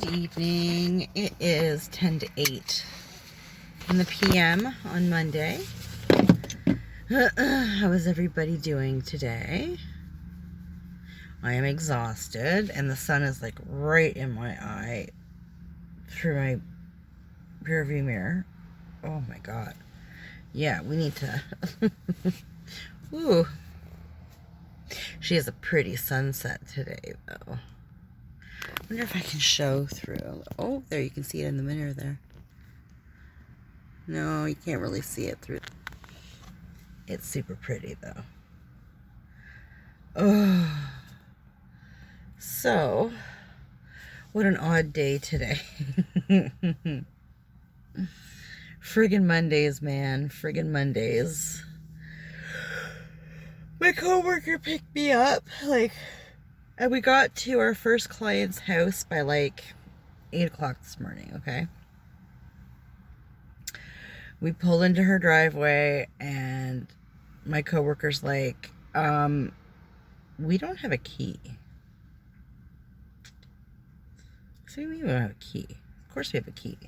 Good evening. It is 10 to 8 in the PM on Monday. How is everybody doing today? I am exhausted and the sun is like right in my eye through my rear view mirror. Oh my god. Yeah, we need to... Ooh. She has a pretty sunset today though. I wonder if I can show through. Oh, there, you can see it in the mirror there. No, you can't really see it through. It's super pretty though. Oh. So, what an odd day today. Friggin' Mondays, man. Friggin' Mondays. My coworker picked me up, and we got to our first client's house by 8 o'clock this morning, okay? We pull into her driveway and my coworker's like, we don't have a key. So we don't have a key. Of course we have a key.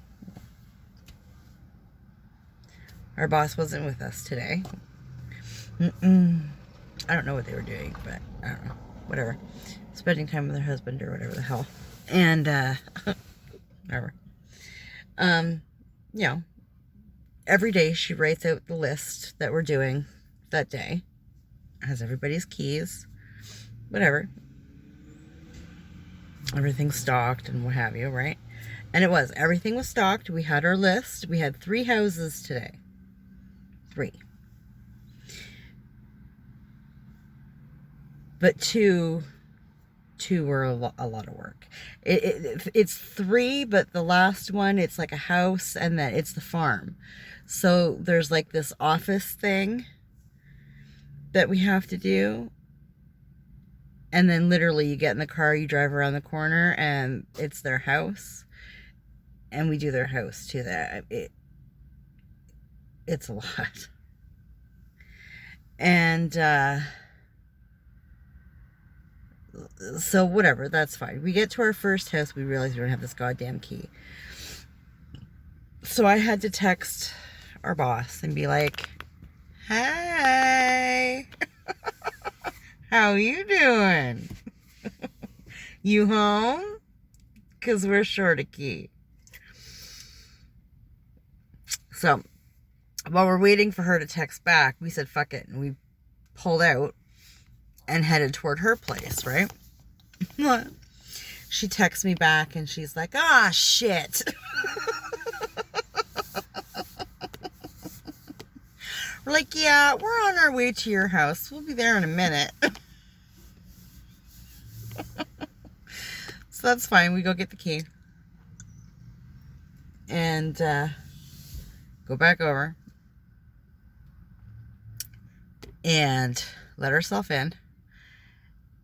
Our boss wasn't with us today. I don't know what they were doing, but I don't know. Whatever. Spending time with her husband or whatever the hell. And, whatever. You know, every day she writes out the list that we're doing that day. Has everybody's keys. Whatever. Everything's stocked and what have you, right? And everything was stocked. We had our list. We had 3 houses today. 3. But two were a lot of work. It's 3, but the last one, it's like a house, and then it's the farm. So there's like this office thing that we have to do. And then literally you get in the car, you drive around the corner, and it's their house. And we do their house too. It's a lot. And, so whatever, that's fine. We get to our first house, we realize we don't have this goddamn key. So I had to text our boss and be like, hey, how you doing? You home? Because we're short a key. So while we're waiting for her to text back, we said fuck it, and we pulled out and headed toward her place, right? She texts me back and she's like, ah, shit. We're like, yeah, we're on our way to your house. We'll be there in a minute. So that's fine. We go get the key. And go back over. And let herself in.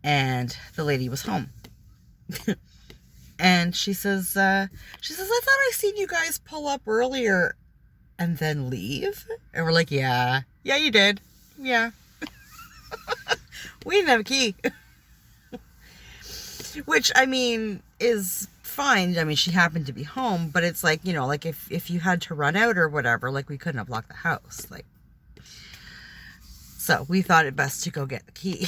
And the lady was home. And she says, I thought I seen you guys pull up earlier and then leave. And we're like, yeah, you did. Yeah. We didn't have a key. Which, I mean, is fine. I mean, she happened to be home, but it's like, you know, like if you had to run out or whatever, like we couldn't have locked the house. Like, so we thought it best to go get the key.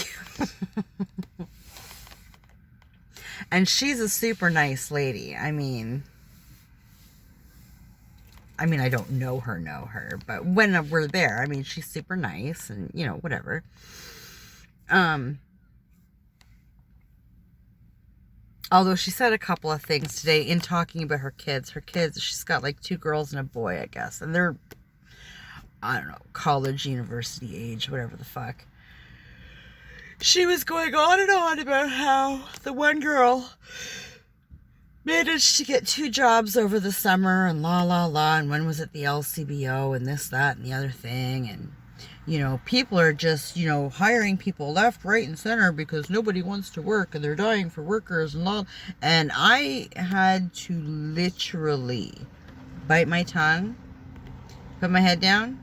And she's a super nice lady. I mean, I don't know her, but when we're there, I mean, she's super nice and, you know, whatever. Although she said a couple of things today in talking about her kids. She's got like 2 girls and a boy, I guess. And they're, I don't know, college, university age, whatever the fuck. She was going on and on about how the one girl managed to get 2 jobs over the summer and and when was it the LCBO and this, that, and the other thing. And, you know, people are just, you know, hiring people left, right, and center because nobody wants to work and they're dying for workers and all. And I had to literally bite my tongue, put my head down,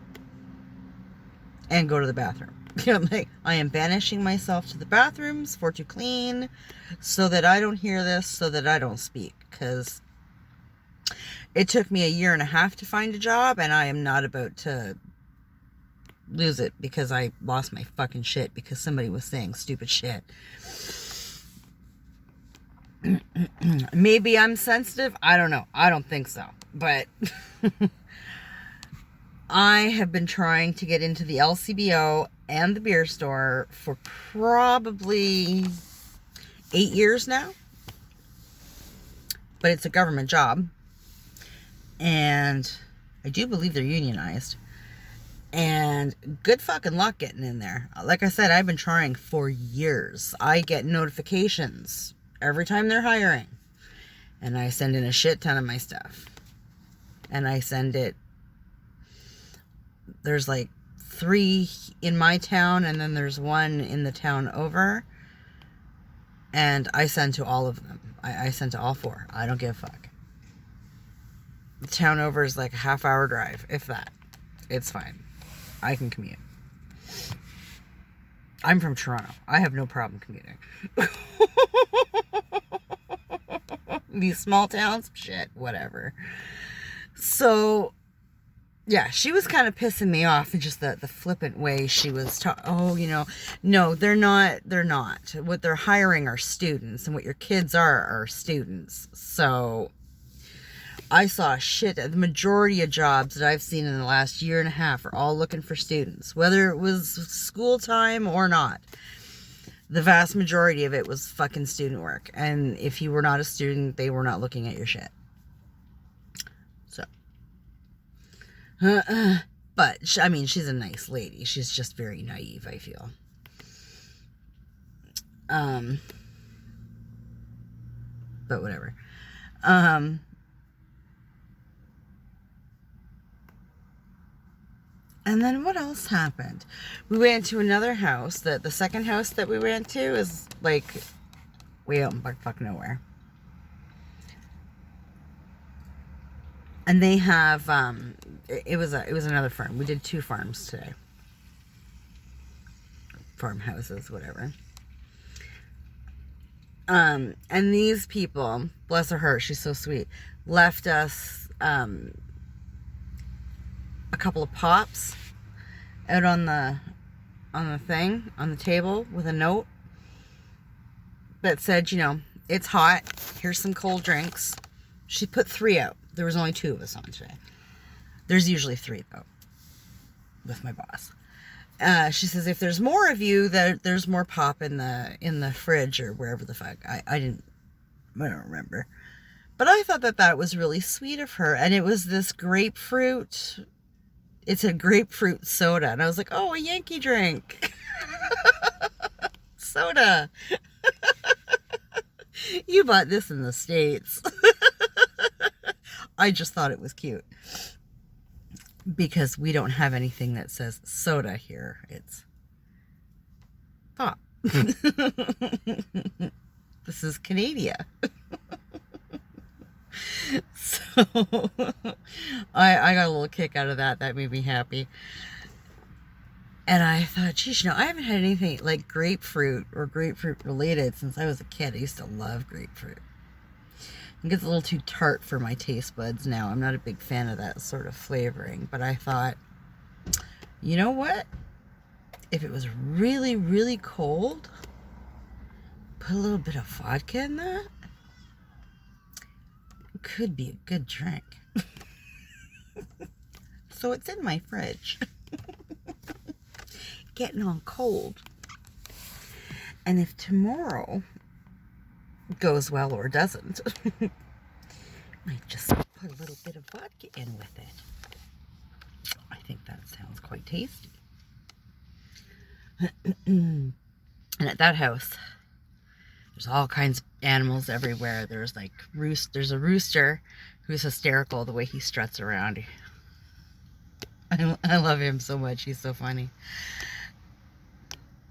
and go to the bathroom. Like, I am banishing myself to the bathrooms for to clean so that I don't hear this, so that I don't speak. Because it took me 1.5 years to find a job, and I am not about to lose it because I lost my fucking shit because somebody was saying stupid shit. Maybe I'm sensitive. I don't know. I don't think so. But I have been trying to get into the LCBO and the beer store for probably 8 years now. But it's a government job. And I do believe they're unionized. And good fucking luck getting in there. Like I said, I've been trying for years. I get notifications every time they're hiring. And I send in a shit ton of my stuff. And I send it. There's like 3 in my town, and then there's 1 in the town over. And I send to all of them. I send to all 4. I don't give a fuck. The town over is like a half-hour drive, if that. It's fine. I can commute. I'm from Toronto. I have no problem commuting. These small towns, shit, whatever. So, yeah, she was kind of pissing me off in just the flippant way she was talking. Oh, you know, no, they're not. What they're hiring are students, and what your kids are students. So, I saw shit. The majority of jobs that I've seen in the last 1.5 years are all looking for students, whether it was school time or not. The vast majority of it was fucking student work. And if you were not a student, they were not looking at your shit. So. But, I mean, she's a nice lady. She's just very naive, I feel. But whatever. And then what else happened? We went to another house. The second house that we went to is like way out in fuck nowhere. And they have it was another farm. We did 2 farms today. Farmhouses, whatever. And these people, bless her heart, she's so sweet, left us a couple of pops out on the thing, on the table, with a note that said, you know, it's hot, here's some cold drinks. She put 3 out. There was only 2 of us on today. There's usually 3 though, with my boss. She says, if there's more of you, there's more pop in the fridge or wherever the fuck. I don't remember. But I thought that was really sweet of her. And it was this grapefruit. It's a grapefruit soda. And I was like, oh, a Yankee drink. Soda. You bought this in the States. I just thought it was cute. Because we don't have anything that says soda here. It's pop. This is Canada. So I got a little kick out of that. That made me happy. And I thought, geez, you know, I haven't had anything like grapefruit or grapefruit related since I was a kid. I used to love grapefruit. It gets a little too tart for my taste buds now. I'm not a big fan of that sort of flavoring. But I thought, you know what? If it was really, really cold, put a little bit of vodka in that. It could be a good drink. So it's in my fridge. Getting on cold. And if tomorrow goes well or doesn't, might just put a little bit of vodka in with it. I think that sounds quite tasty. And at that house, there's all kinds of animals everywhere. There's like there's a rooster who's hysterical the way he struts around. I love him so much. He's so funny.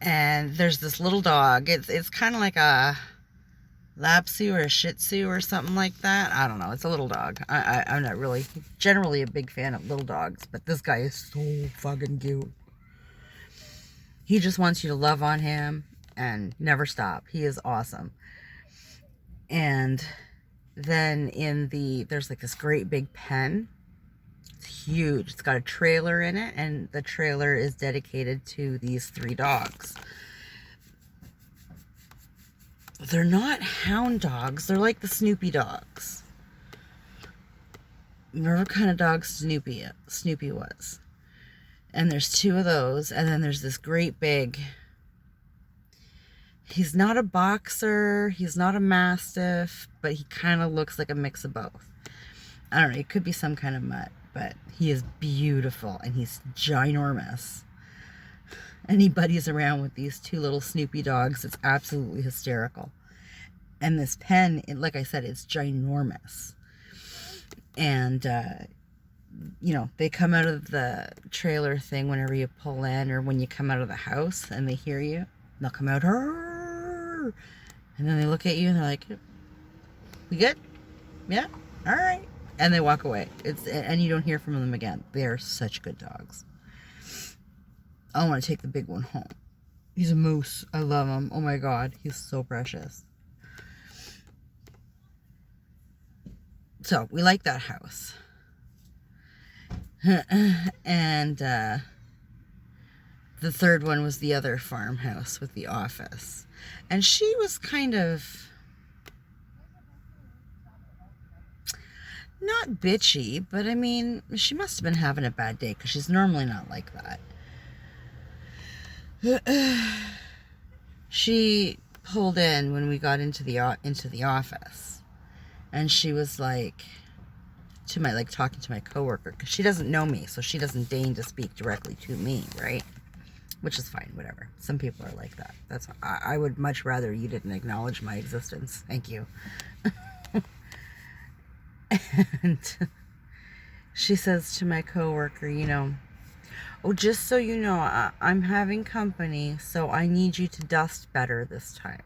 And there's this little dog. It's kind of like a Lapsu or a Shih Tzu or something like that. I don't know. It's a little dog. I'm not really generally a big fan of little dogs, but this guy is so fucking cute. He just wants you to love on him and never stop. He is awesome. And then there's like this great big pen. It's huge. It's got a trailer in it, and the trailer is dedicated to these 3 dogs. They're not hound dogs. They're like the Snoopy dogs. Remember what kind of dog Snoopy was. And there's 2 of those, and then there's this great big... He's not a boxer, he's not a mastiff, but he kind of looks like a mix of both. I don't know, it could be some kind of mutt, but he is beautiful, and he's ginormous. And he buddies around with these 2 little Snoopy dogs. It's absolutely hysterical. And this pen, like I said, it's ginormous. And, you know, they come out of the trailer thing whenever you pull in, or when you come out of the house and they hear you. They'll come out, and then they look at you and they're like, "We good? Yeah? All right." And they walk away. And you don't hear from them again. They are such good dogs. I want to take the big one home. He's a moose. I love him. Oh my God, he's so precious. So we like that house. And the 3rd one was the other farmhouse with the office. And she was kind of not bitchy, but I mean, she must have been having a bad day, because she's normally not like that. She pulled in when we got into the office, and she was like, talking to my coworker, because she doesn't know me, so she doesn't deign to speak directly to me, right? Which is fine, whatever. Some people are like that. I would much rather you didn't acknowledge my existence. Thank you. And she says to my coworker, you know, "Oh, just so you know, I'm having company, so I need you to dust better this time."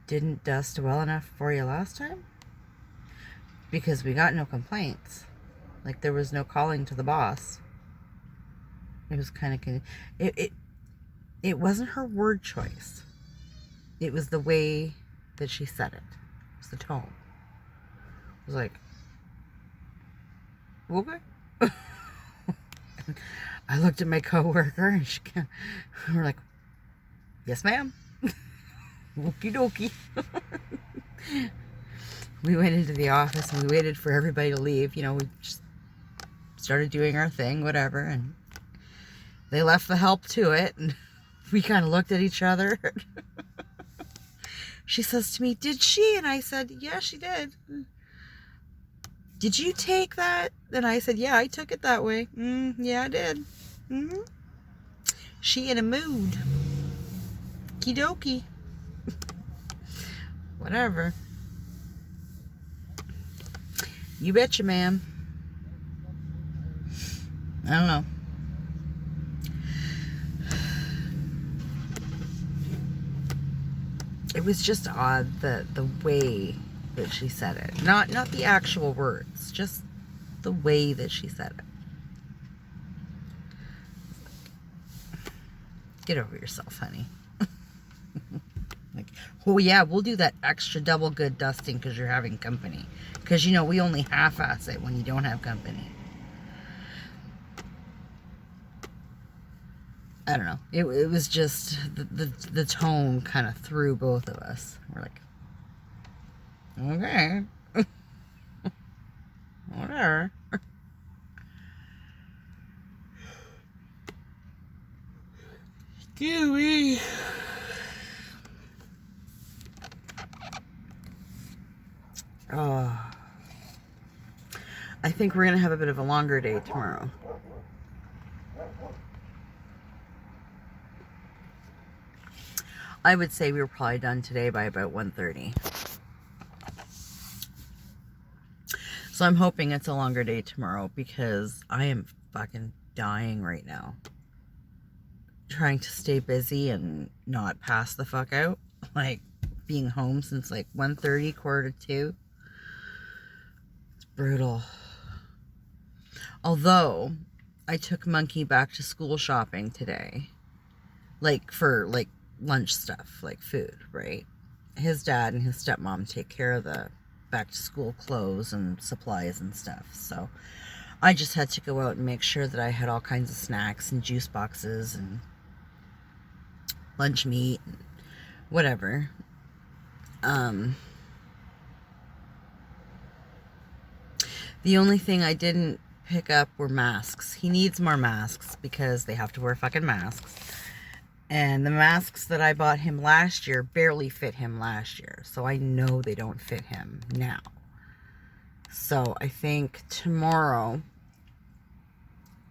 Didn't dust well enough for you last time? Because we got no complaints. Like, there was no calling to the boss. It was kind of... It wasn't her word choice. It was the way that she said it. It was the tone. It was like, "Okay." I looked at my coworker, and we're like, "Yes, ma'am." Okie dokie. We went into the office and we waited for everybody to leave. You know, we just started doing our thing, whatever, and they left the help to it, and we kind of looked at each other. She says to me, "Did she?" And I said, "Yeah, she did." "Did you take that?" And I said, "Yeah, I took it that way." "Yeah, I did." She in a mood. Okie dokie. Whatever. You betcha, ma'am. I don't know. It was just odd, the way that she said it. Not the actual words, just the way that she said it. Get over yourself, honey. Like, "Oh yeah, we'll do that extra double good dusting because you're having company. Because, you know, we only half-ass it when you don't have company." I don't know. It was just the tone kind of threw both of us. We're like, okay. Whatever. Excuse me. Oh, I think we're going to have a bit of a longer day tomorrow. I would say we were probably done today by about 1:30. So I'm hoping it's a longer day tomorrow, because I am fucking dying right now. Trying to stay busy and not pass the fuck out. Like, being home since like 1:30, 1:45. It's brutal. Although, I took Monkey back to school shopping today. Like, for, like, lunch stuff, like food, right? His dad and his stepmom take care of the back to school clothes and supplies and stuff. So, I just had to go out and make sure that I had all kinds of snacks and juice boxes and lunch meat and whatever. The only thing I didn't pick up were masks. He needs more masks because they have to wear fucking masks. And the masks that I bought him last year barely fit him last year. So I know they don't fit him now. So I think tomorrow,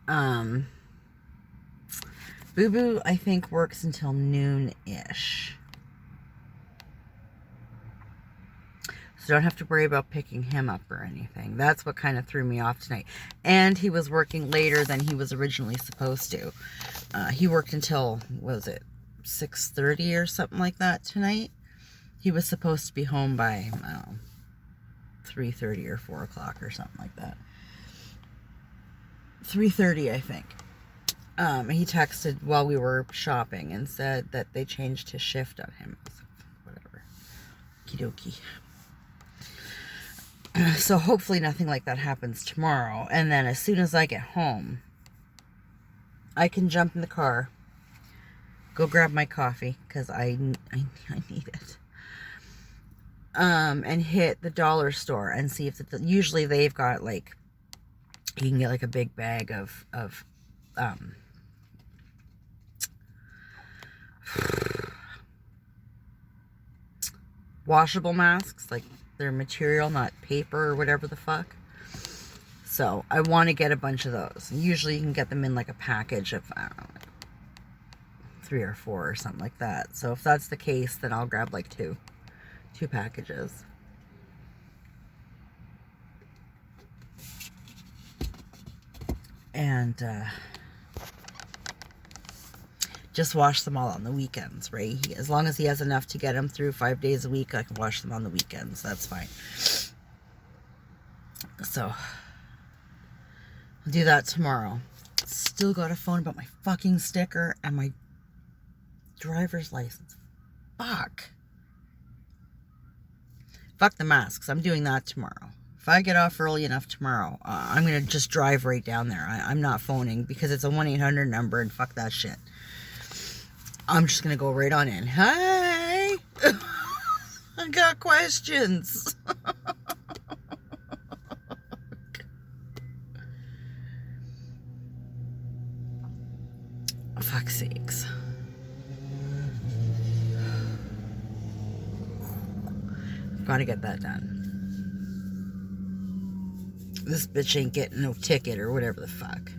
Boo Boo, I think, works until noon-ish. So don't have to worry about picking him up or anything. That's what kind of threw me off tonight. And he was working later than he was originally supposed to. He worked until, what was it, 6:30 or something like that tonight. He was supposed to be home by, I don't know, 3:30 or 4 o'clock or something like that. 3:30, I think. He texted while we were shopping and said that they changed his shift on him. Whatever. Okie dokie. So hopefully nothing like that happens tomorrow. And then as soon as I get home, I can jump in the car, go grab my coffee, because I need it. And hit the dollar store and see if usually they've got, like, you can get like a big bag of washable masks, like they're material, not paper or whatever the fuck. So I want to get a bunch of those. And usually you can get them in like a package of, I don't know, like 3 or 4 or something like that. So if that's the case, then I'll grab like two packages. And just wash them all on the weekends, right? As long as he has enough to get him through 5 days a week, I can wash them on the weekends. That's fine. So, I'll do that tomorrow. Still got a phone about my fucking sticker and my driver's license. Fuck. Fuck the masks. I'm doing that tomorrow. If I get off early enough tomorrow, I'm going to just drive right down there. I'm not phoning because it's a 1-800 number and fuck that shit. I'm just going to go right on in. Hi! I got questions. Fuck's sakes. I've got to get that done. This bitch ain't getting no ticket or whatever the fuck.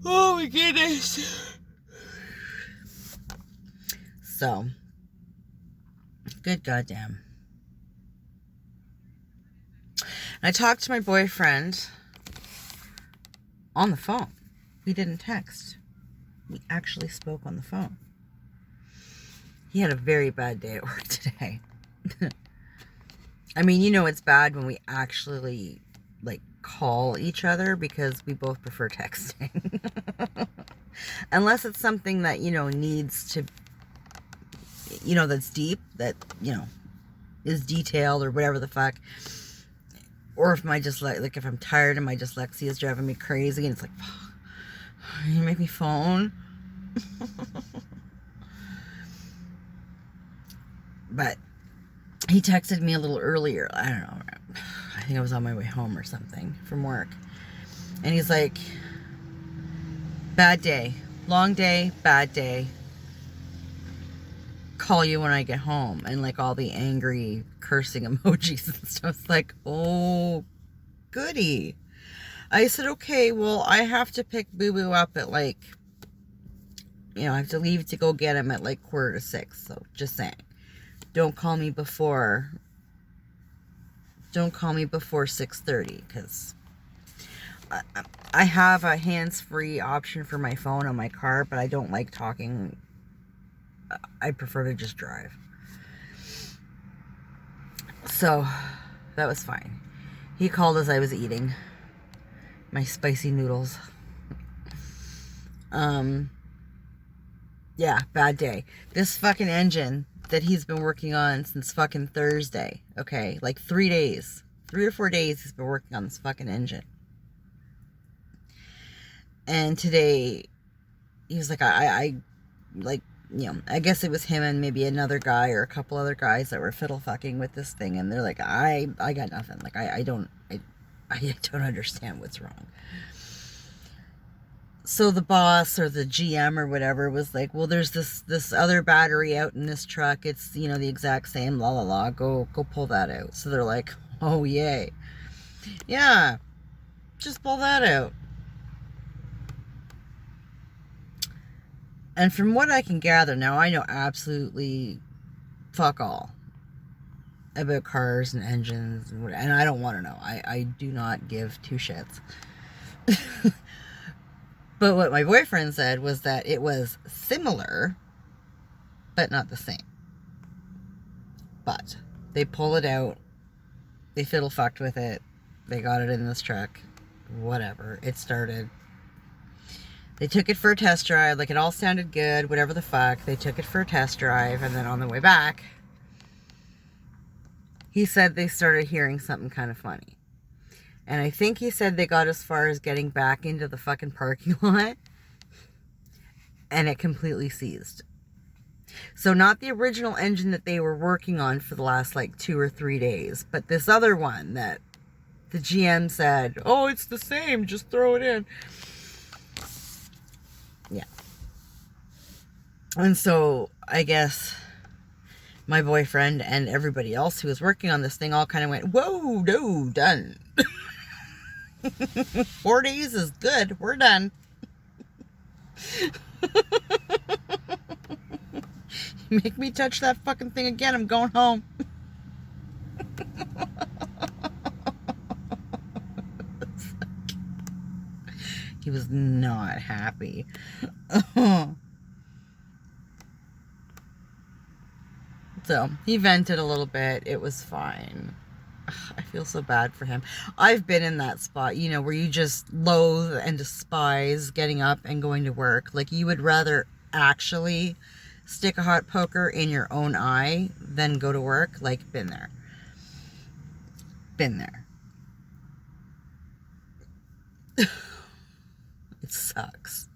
Oh my goodness. So, good goddamn. I talked to my boyfriend on the phone. We didn't text. We actually spoke on the phone. He had a very bad day at work today. I mean, you know it's bad when we actually, like, call each other because we both prefer texting. Unless it's something that, you know, needs to, you know, that's deep, that, you know, is detailed or whatever the fuck. Or if my like if I'm tired and my dyslexia is driving me crazy and it's like, you make me phone. But he texted me a little earlier. I don't know. I think I was on my way home or something from work. And he's like, bad day. Long day, bad day. Call you when I get home. And like all the angry cursing emojis and stuff. It's like, oh, goody. I said, okay, well, I have to pick Boo Boo up at like, you know, I have to leave to go get him at like 5:45. So just saying. Don't call me before 6:30 because I have a hands-free option for my phone on my car, but I don't like talking I prefer to just drive. So that was fine. He called as I was eating my spicy noodles. Yeah, bad day. This fucking engine that he's been working on since fucking Thursday, okay? Like 3 days. 3 or 4 days he's been working on this fucking engine. And today, he was like, I like, you know, I guess it was him and maybe another guy or a couple other guys that were fiddle fucking with this thing. And they're like, I got nothing. Like, I don't understand what's wrong. So the boss or the GM or whatever was like, well, there's this other battery out in this truck. It's, you know, the exact same, la la la. Go pull that out. So they're like, oh, yay. Yeah, just pull that out. And from what I can gather, now I know absolutely fuck all about cars and engines, and I don't want to know. I do not give two shits. But what my boyfriend said was that it was similar, but not the same. But they pull it out, they fiddle fucked with it, they got it in this truck, whatever, it started. They took it for a test drive, like it all sounded good, whatever the fuck. They took it for a test drive, and then on the way back, he said they started hearing something kind of funny. And I think he said they got as far as getting back into the fucking parking lot, and it completely seized. So not the original engine that they were working on for the last like 2 or 3 days, but this other one that the GM said, oh, it's the same, just throw it in. Yeah. And so I guess my boyfriend and everybody else who was working on this thing all kind of went, whoa, no, done. 4 days is good. We're done. You make me touch that fucking thing again, I'm going home. He was not happy. So he vented a little bit. It was fine. I feel so bad for him. I've been in that spot, you know, where you just loathe and despise getting up and going to work. Like, you would rather actually stick a hot poker in your own eye than go to work. Like, been there. Been there. It sucks.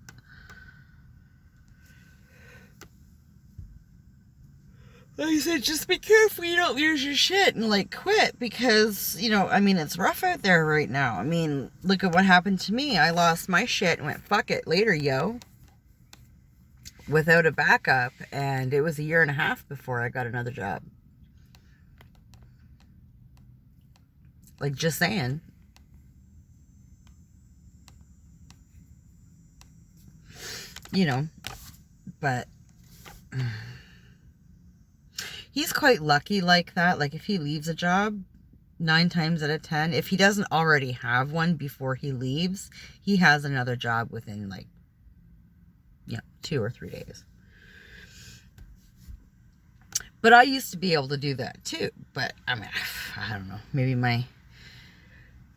Like I said, just be careful you don't lose your shit and, like, quit, because, you know, I mean, it's rough out there right now. I mean, look at what happened to me. I lost my shit and went, fuck it, later, yo. Without a backup, and it was 1.5 years before I got another job. Like, just saying. You know, but he's quite lucky like that. Like, if he leaves a job, 9 times out of 10, if he doesn't already have one before he leaves, he has another job within, like, 2 or 3 days. But I used to be able to do that too. But, I mean, I don't know. Maybe my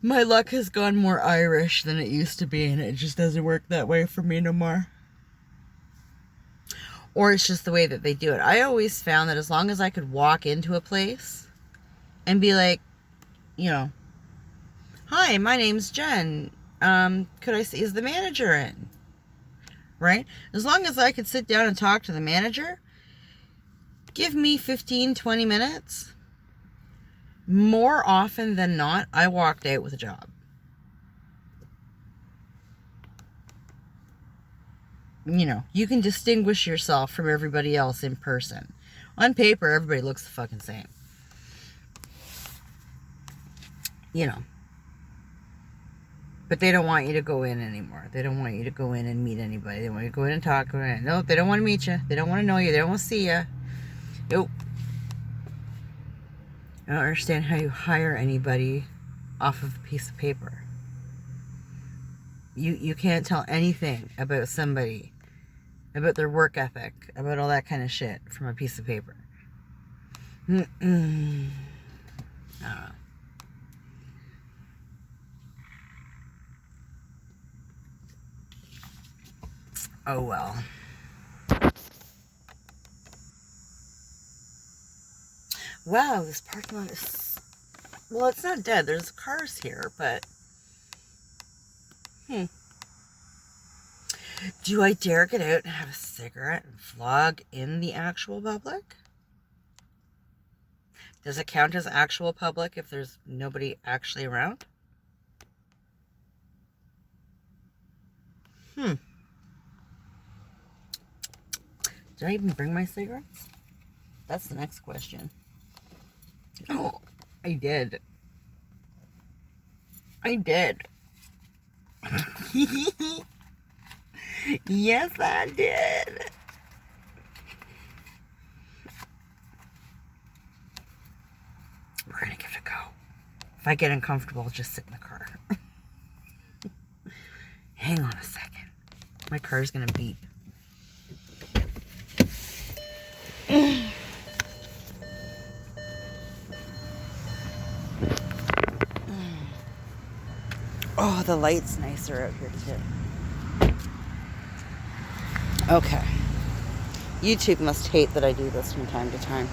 luck has gone more Irish than it used to be, and it just doesn't work that way for me no more. Or it's just the way that they do it. I always found that as long as I could walk into a place and be like, you know, hi, my name's Jen. Could I see, is the manager in? Right? As long as I could sit down and talk to the manager, give me 15, 20 minutes. More often than not, I walked out with a job. You know, you can distinguish yourself from everybody else in person. On paper, everybody looks the fucking same. You know. But they don't want you to go in anymore. They don't want you to go in and meet anybody. They want you to go in and talk. No, they don't want to meet you. They don't want to know you. They don't want to see you. Nope. I don't understand how you hire anybody off of a piece of paper. You can't tell anything about somebody about their work ethic, about all that kind of shit from a piece of paper. I don't know. Oh well. Wow, this parking lot is... Well, it's not dead. There's cars here, but... Do I dare get out and have a cigarette and vlog in the actual public? Does it count as actual public if there's nobody actually around? Did I even bring my cigarettes? That's the next question. Oh, I did. I did. Yes, I did. We're gonna give it a go. If I get uncomfortable, I'll just sit in the car. Hang on a second. My car's gonna beep. Oh, the light's nicer out here too. Okay. YouTube must hate that I do this from time to time.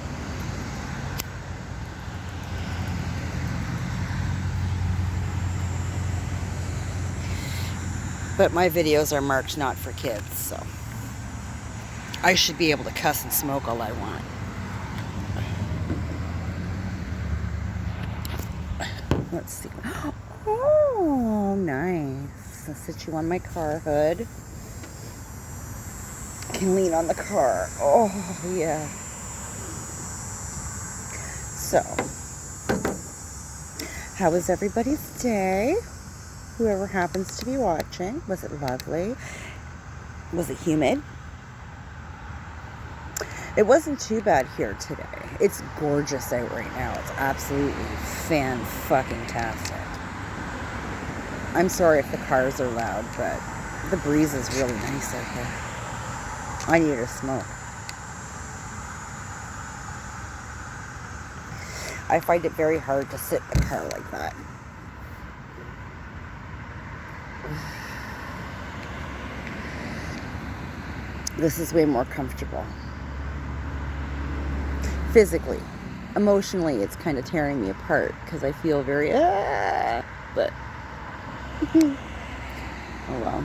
But my videos are marked not for kids, so I should be able to cuss and smoke all I want. Let's see. Oh, nice. I'll sit you on my car hood. Can lean on the car. Oh, yeah. So, how was everybody's day? Whoever happens to be watching. Was it lovely? Was it humid? It wasn't too bad here today. It's gorgeous out right now. It's absolutely fan-fucking-tastic. I'm sorry if the cars are loud, but the breeze is really nice out here. I need a smoke. I find it very hard to sit in the car like that. This is way more comfortable. Physically. Emotionally, it's kind of tearing me apart because I feel very, but, oh well.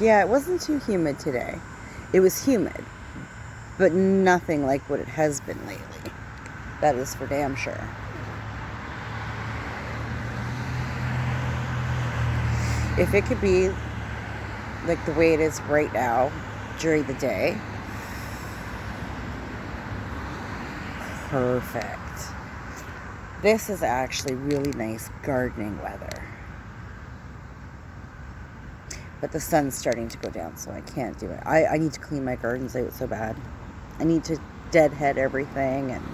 Yeah, it wasn't too humid today. It was humid, but nothing like what it has been lately. That is for damn sure. If it could be like the way it is right now during the day, perfect. This is actually really nice gardening weather. But the sun's starting to go down, so I can't do it. I need to clean my gardens out so bad. I need to deadhead everything and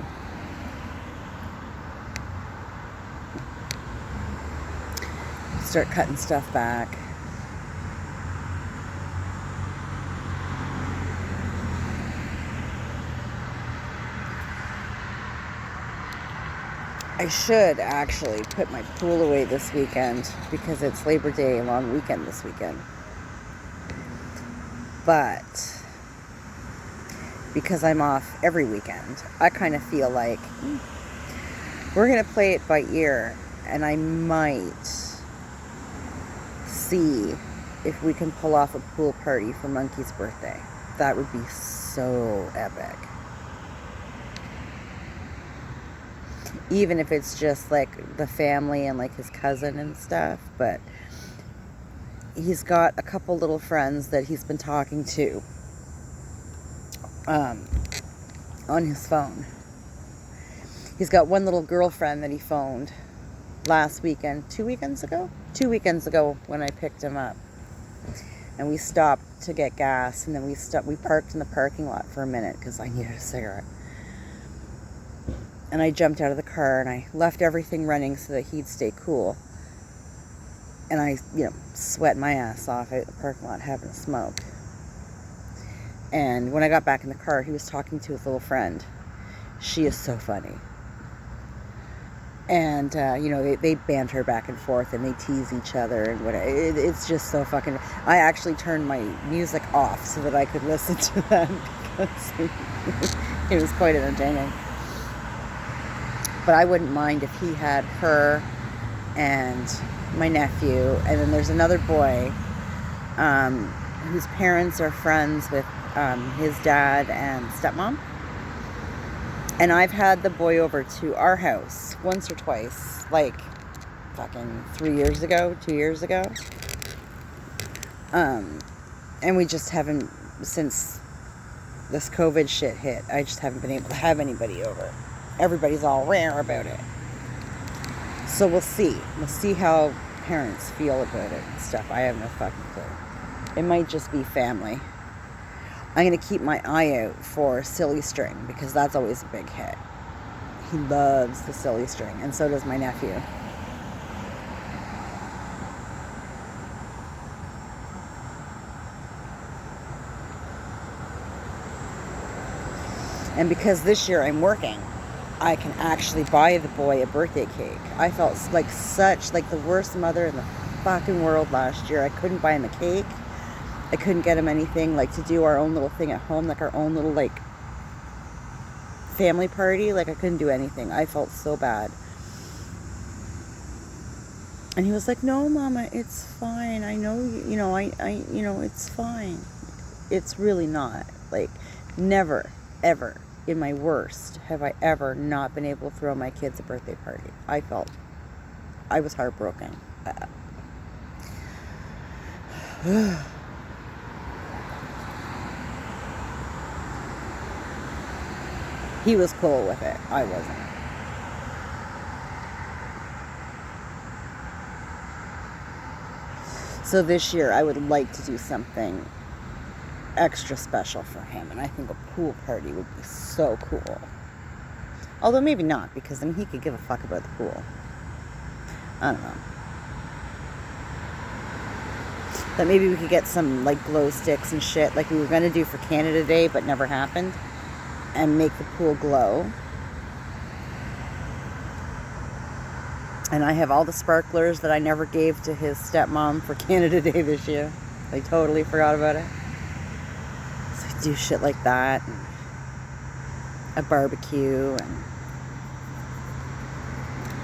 start cutting stuff back. I should actually put my pool away this weekend because it's Labor Day long weekend this weekend. But because I'm off every weekend, I kind of feel like we're going to play it by ear, and I might see if we can pull off a pool party for Monkey's birthday. That would be so epic. Even if it's just like the family and like his cousin and stuff, but he's got a couple little friends that he's been talking to on his phone. He's got one little girlfriend that he phoned last weekend, 2 weekends ago? 2 weekends ago when I picked him up. And we stopped to get gas, and then we parked in the parking lot for a minute because I needed a cigarette. And I jumped out of the car and I left everything running so that he'd stay cool. And I, sweat my ass off out in the parking lot having a smoke. And when I got back in the car, he was talking to his little friend. She is so funny. And, they banter back and forth and they tease each other and whatever. It's just so fucking... I actually turned my music off so that I could listen to them because it was quite entertaining. But I wouldn't mind if he had her and my nephew. And then there's another boy whose parents are friends with his dad and stepmom. And I've had the boy over to our house once or twice, like fucking 3 years ago, 2 years ago. And we just haven't, since this COVID shit hit, I just haven't been able to have anybody over. Everybody's all rare about it. So we'll see. We'll see how parents feel about it and stuff. I have no fucking clue. It might just be family. I'm going to keep my eye out for Silly String because that's always a big hit. He loves the Silly String, and so does my nephew. And because this year I'm working, I can actually buy the boy a birthday cake. I felt like the worst mother in the fucking world last year. I couldn't buy him a cake. I couldn't get him anything, like, to do our own little thing at home, like our own little, like, family party. Like, I couldn't do anything. I felt so bad. And he was like, no, Mama, it's fine. I know, it's fine. It's really not. Like, never, ever, in my worst, have I ever not been able to throw my kids a birthday party. I was heartbroken. He was cool with it. I wasn't. So this year I would like to do something extra special for him. And I think a pool party would be so cool. Although maybe not, because then he could give a fuck about the pool. I don't know. But maybe we could get some, like, glow sticks and shit like we were going to do for Canada Day but never happened. And make the pool glow. And I have all the sparklers that I never gave to his stepmom for Canada Day this year. I totally forgot about it. So I do shit like that. And a barbecue. And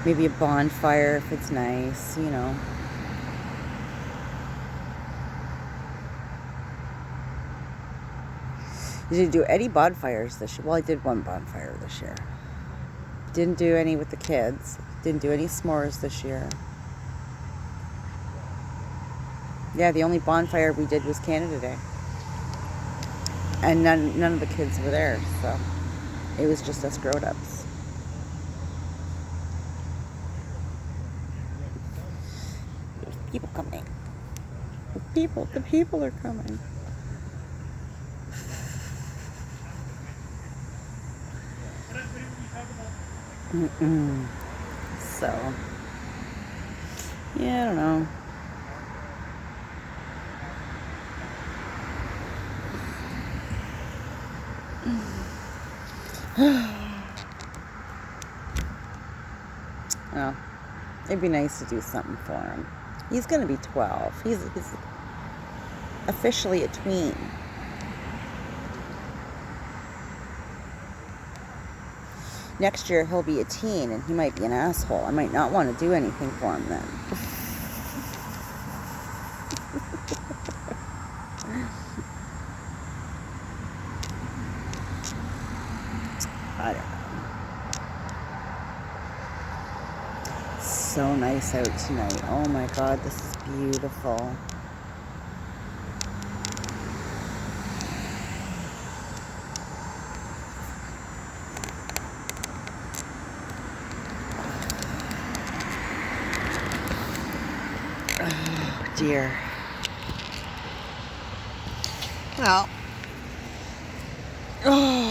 maybe a bonfire if it's nice, Did you do any bonfires this year? Well, I did one bonfire this year. Didn't do any with the kids. Didn't do any s'mores this year. Yeah, the only bonfire we did was Canada Day. And none of the kids were there, so it was just us grown-ups. There's people coming. The people are coming. So, yeah, I don't know. Oh, it'd be nice to do something for him. He's going to be 12. He's officially a tween. Next year he'll be a teen and he might be an asshole. I might not want to do anything for him then. I don't know. So nice out tonight. Oh my God, this is beautiful. Dear. Well. Oh.